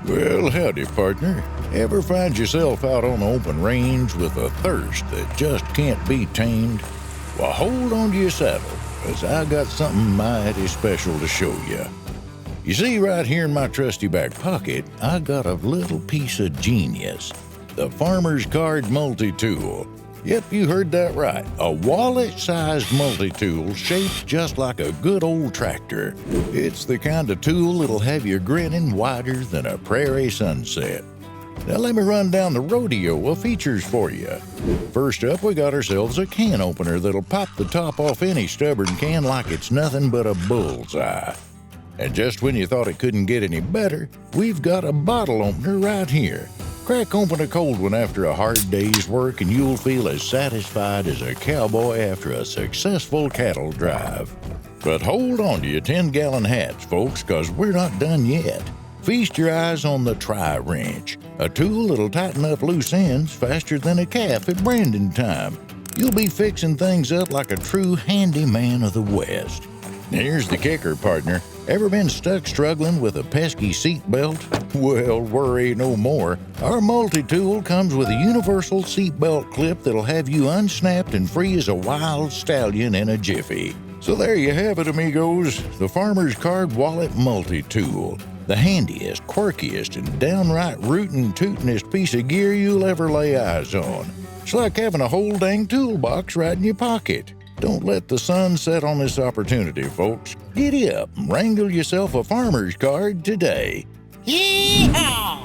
Well, howdy, partner. Ever find yourself out on the open range with a thirst that just can't be tamed? Well, hold on to your saddle, 'cause I got something mighty special to show you. You see, right here in my trusty back pocket, I got a little piece of genius. The Farmers Card Multitool. Yep, you heard that right. A wallet-sized multi-tool shaped just like a good old tractor. It's the kind of tool that'll have you grinning wider than a prairie sunset. Now let me run down the rodeo of features for you. First up, we got ourselves a can opener that'll pop the top off any stubborn can like it's nothing but a bullseye. And just when you thought it couldn't get any better, we've got a bottle opener right here. Crack open a cold one after a hard day's work and you'll feel as satisfied as a cowboy after a successful cattle drive. But hold on to your 10-gallon hats, folks, 'cause we're not done yet. Feast your eyes on the tri-wrench, a tool that'll tighten up loose ends faster than a calf at branding time. You'll be fixing things up like a true handyman of the West. Here's the kicker, partner. Ever been stuck struggling with a pesky seat belt? Well, worry no more. Our multi-tool comes with a universal seat belt clip that'll have you unsnapped and free as a wild stallion in a jiffy. So there you have it, amigos. The Farmer's Card Wallet Multi-Tool. The handiest, quirkiest, and downright rootin' tootin'est piece of gear you'll ever lay eyes on. It's like having a whole dang toolbox right in your pocket. Don't let the sun set on this opportunity, folks. Giddy up and wrangle yourself a farmer's card today. Yee-haw!